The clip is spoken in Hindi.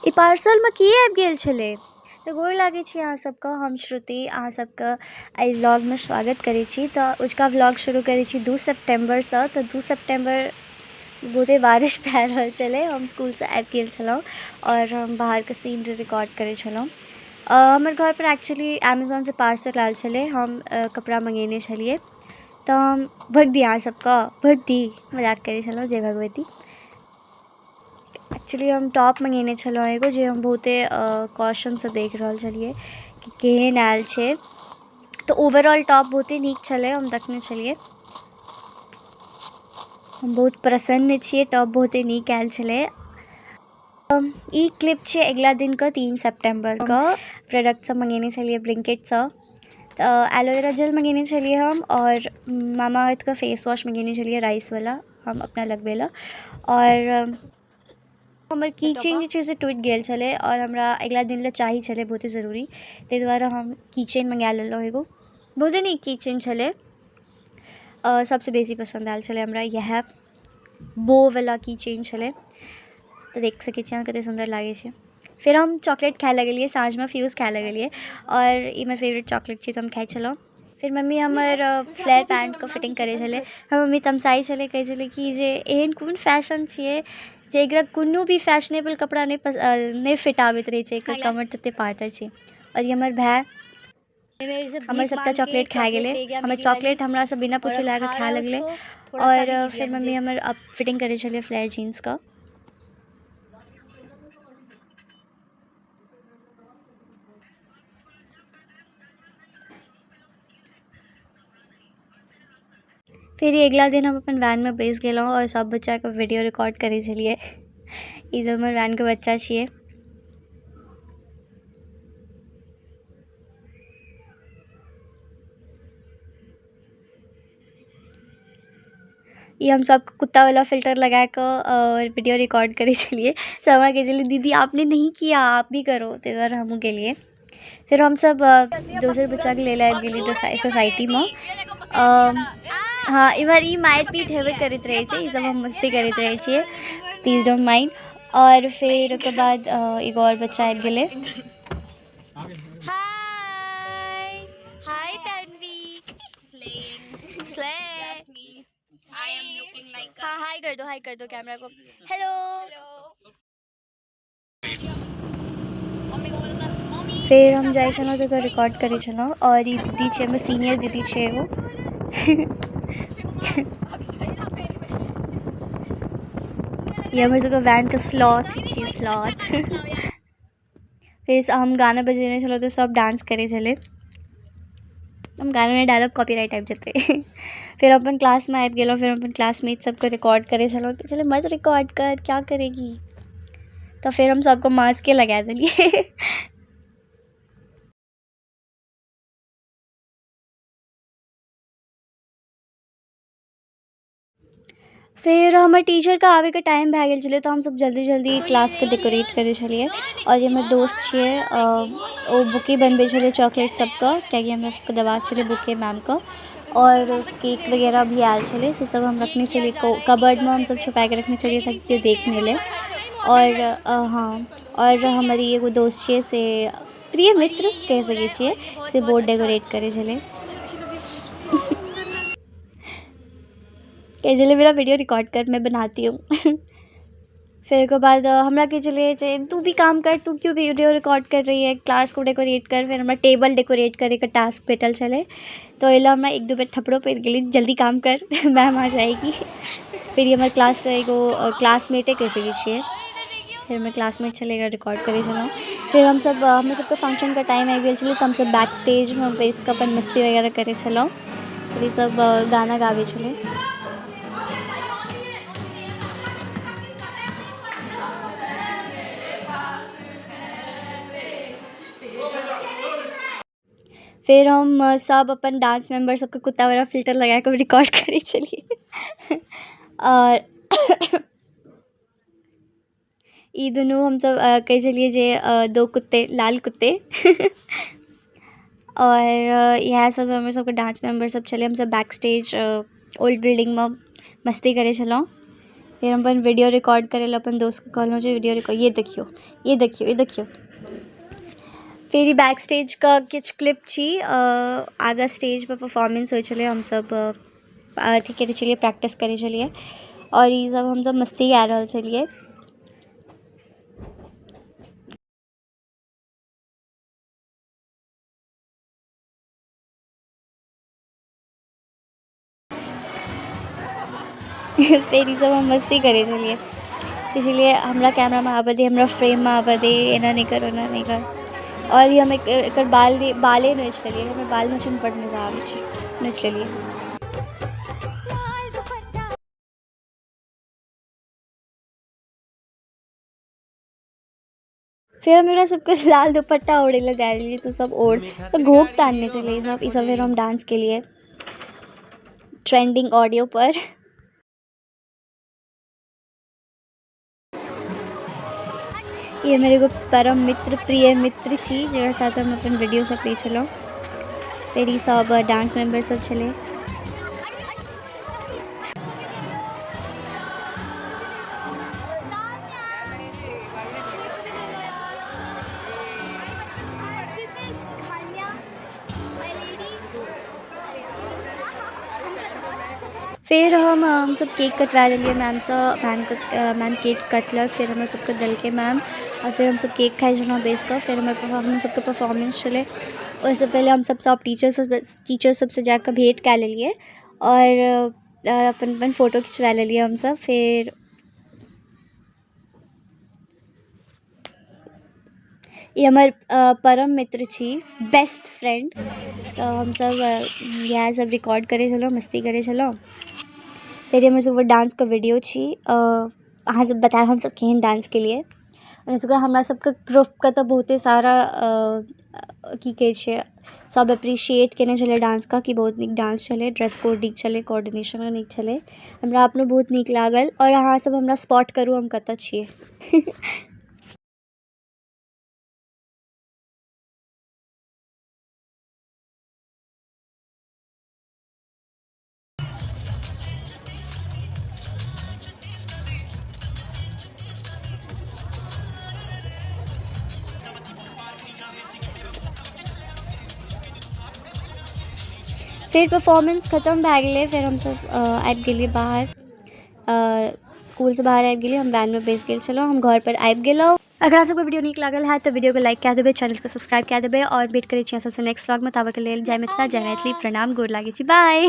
ई पार्सल में की आबि गेल छलै। तो गोर लागै छी अहाँ सबके, हम श्रुति अहाँ सबके एहि व्लॉगमे स्वागत करै छी। तऽ उजका व्लॉग शुरू करै छी 2 सितम्बरसँ। तऽ 2 सितम्बर बहुते बारिश भए रहल छलै। हम स्कूलसँ आबि गेल छलहुँ और हम बाहरके सीन रिकॉर्ड करै छलहुँ। हमर घरपर एक्चुअली अमेजोनसँ पार्सल आयल छलै। हम कपड़ा मँगेने छलिए। तऽ हम भग दी अहाँ सबके, भग दी, मजाक करै छलहुँ, जय भगवती। एक्चुअली हम टॉप मँगेने छलहुँ एगो, जे हम बहुते कॉशनसँ देख रहल छलिए कि केहन आयल छै। तऽ ओवरऑल टॉप बहुते नीक छलै, हम देखने छलिए। हम बहुत प्रसन्न छिए, टॉप बहुते नीक आयल छलै। ई क्लिप छै अगिला दिनके 3 सितम्बरके। प्रोडक्ट सब मँगेने छलिए ब्लिंकिटसँ। तऽ एलोवेरा जेल मँगेने छलिए हम, और मामाअर्थ फेस वॉश मँगेने छलिए राइसवला, हम अपना लगबै लए। और हमर की चेन जे छै से टूटि गेल छलै और हमरा अगिला दिन लए चाही छलै बहुते ज़रूरी। ताहि दुआरे हम की चेन मँगा लेलहुँ एगो। बहुते नीक की चेन छलै। सबसँ बेसी पसन्द आयल छलै हमरा इएह बोवला की चेन छलै। तऽ देख सकै छी अहाँ कतेक सुन्दर लागै छै। फिर हम चॉकलेट खाय लगलिए, साँझमे फ्यूज खाय लगलिए, और ई हमर फेवरेट चॉकलेट छै तऽ हम खाइ छलहुँ। फिर मम्मी हमर फ्लेयर पैंटके फिटिंग करै छलै। हमर मम्मी तमसाइ छलै, कहै छलै कि जे एहन कोन फैशन छिए जे एकरा कोनो भी फैशनेबल कपड़ा नहि फिट आबैत रहै छै, एकर कमर तते पातर छै। और ये हमर भाय हमर सबटा चॉकलेट खा गेलै। हमर चॉकलेट हमरासँ बिना पूछे लए कऽ खाय लगलै। और फिर मम्मी हमर अब फिटिंग करै छलै फ्लेयर जीन्सके। फिर अगिला दिन हम अपन वैनमे बैसि गेलहुँ और सब बच्चाके वीडियो रिकॉर्ड करै छलिए। ई सब हमर वैनके बच्चा छिए। ई हम सब कुत्तावाला फ़िल्टर लगा कर वीडियो रिकॉर्ड करै छलिए। सब हमरा कहै छलै दीदी आपने नहीं किया, आप भी करो। ताहि दुआरे हमहूँ केलिए। फिर हम सब दोसर बच्चाके लै लए आबि गेलिए सोसाइटीमे। हाँ, इम्हर ई मारि पीट हेबे करैत रहै छै, ई सब हम मस्ती करैत रहै छिए, प्लीज डोंट माइंड। और फिर ओकर बाद एगो और बच्चा आबि गेलै। हाय हाय तन्वी, हाँ हाय कर दो कैमरा को। हेलो। फिर हम जाइ छलहुँ तऽ ओकर रिकॉर्ड करै छलहुँ। और ई दीदी छै हमर सीनियर दीदी छै एगो। ये हमर सबके वैनके स्लॉथ छी, स्लॉथ। फिर हम गाना बजेने छलहुँ तऽ सब डांस करै छलै। हम गाना नहि डालब, कॉपीराइट आबि जेतै। फिर अपन क्लासमे आबि गेलहुँ। फिर अपन क्लासमेट सबके रिकॉर्ड करै छलहुँ कि चलो मत रिकॉर्ड कर, क्या करेगी। तो फिर हम सबको मास्के लगा देलिए। फिर हमर टीचरके आबैके टाइम भए गेल छलै, तऽ हमसब जल्दी जल्दी क्लासके डेकोरेट करै छलिए। और ये हमर दोस्त छिए, ओ बुके बनबै छलै चॉकलेट सबके, कियाकि हमरा सबके देबाक छलै बुके मैमके। और केक वगैरह भी आयल छलै, से सब हम रखने छलिए कबर्डमे, हम सब छुपा के रखने छलिए ताकि केओ देख नहि ले। और हाँ, और हमर ई एगो दोस्त छिए से प्रिय मित्र कहि सकै छिए, से बोर्ड डेकोरेट करै छलै। कह चले मेरा वीडियो रिकॉर्ड कर, मैं बनाती हूँ। फिर के बाद हमरा कह चले तू भी काम कर, तू क्यों वीडियो रिकॉर्ड कर रही है, क्लास को डेकोरेट कर। फिर हमरा टेबल डेकोरेट करे के टास्क भेटल छलै। तो एला हमरा 1-2 बेर थप्पड़ो पड़ि गेलै, जल्दी काम कर, मैम आ जाएगी। फिर ये हमर क्लासके एगो क्लासमेटे कहि सकै छिए। फिर हमर क्लासमेट छलै, एकरा रिकॉर्ड करै छलहुँ। फिर हमर सबके फंक्शनके टाइम आबि गेल छलै, तऽ हमसब बैक स्टेजमे बैसि कऽ अपन मस्ती वगैरह करै छलहुँ। फिर ई सब गाना गाबै छलै। फिर हम सब अपन डांस मेंबर सबके कुत्तावला फ़िल्टर लगा कऽ रिकॉर्ड करै छलिए। और ई दुनू हमसब कहै छलिए जे 2 कुत्ते लाल कुत्ते। और इएह सब हमर सबके डांस मेंबर सब छलै। हमसब बैक स्टेज ओल्ड बिल्डिंगमे मस्ती करै छलहुँ। फिर हम अपन वीडियो रिकॉर्ड करेला अपन दोस्त के कहलहुँ जे वीडियो रिकॉर्ड ये देखियो ये देखियो ये देखियो। फिर ई बैक स्टेज का किछु क्लिप छी। आगा स्टेज पर परफॉर्मेंस होइ छलै, हमसब अथी करै छलिए, प्रैक्टिस करै छलिए और ई सब हमसब मस्ती कए रहल छलिए। फिर ई सब हम मस्ती करै छलिए, इसलिए हमरा कैमरा में आबऽ दे, हमरा फ्रेम में आबऽ दे, एना नहीं कर ओना नहीं कर। और हम एकर बाले नोचि लेलिए, हमरा बाल नोचैमे बड्ड मजा आबै छै, नोचि लेलिए। फिर हम एकरा सबके लाल दुपट्टा ओढ़े ला दए देलिए, तो सब ओढ़ तो घोघ तानने चले ई सब फिर हम डांस के लिए ट्रेंडिंग ऑडियो पर। ये मेरे को परम मित्र प्रिय मित्र छी, जकर साथ हम अपन वीडियो सब करै छलहुँ। फिर ई सब डांस मेंबर सब छलै। फिर हम सब केक कटवा लेलिए मैमसँ, मैम केक कटलक, फिर हमरा सबके देलकै मैम और फिर हम सब केक खाइ छलहुँ बैस कऽ। फिर हम सबके परफॉर्मेंस छलै, ओहिसँ पहिले हम सब टीचर सबसँ जाकऽ भेँट कए लेलिए और अपन अपन फोटो खिचवा लेलिए हमसब। फिर ई हमर परम मित्र छी, बेस्ट फ्रेंड। तो हमसब इएह सब रिकॉर्ड करै छलहुँ, मस्ती करै छलहुँ। फिर हमर सबके डांस के वीडियो छी, अहाँ सब बताएब हमसब केहन डांस केलिए। हमरा सबके ग्रुपके तऽ बहुते सारा की कहै छै सब अप्रिशिएट केने छलै डांसके, कि बहुत नीक डांस छलै, ड्रेस कोड नीक छलै, कोऑर्डिनेशन नीक छलै, हमरा अपनो बहुत नीक लागल। और अहाँ सब हमरा स्पॉट करू हम कतऽ छिए। फिर परफॉर्मेंस खत्म भए गेलै, फिर हमसब आबि गेलिए बाहर, स्कूलसँ बाहर आबि गेलिए, हम वैनमे बैस गेल छलहुँ, हम घर पर आबि गेलहुँ। अगर अहाँ सबके वीडियो नीक लागल है तो वीडियो को लाइक कए देबै, चैनल को सब्सक्राइब कए देबै और वेट करै छी अहाँ सबसँ नेक्स्ट व्लॉगमे। ताबत के लेल जय मिथिला जय मैथिली, प्रणाम, गोर लागै छी, बाय।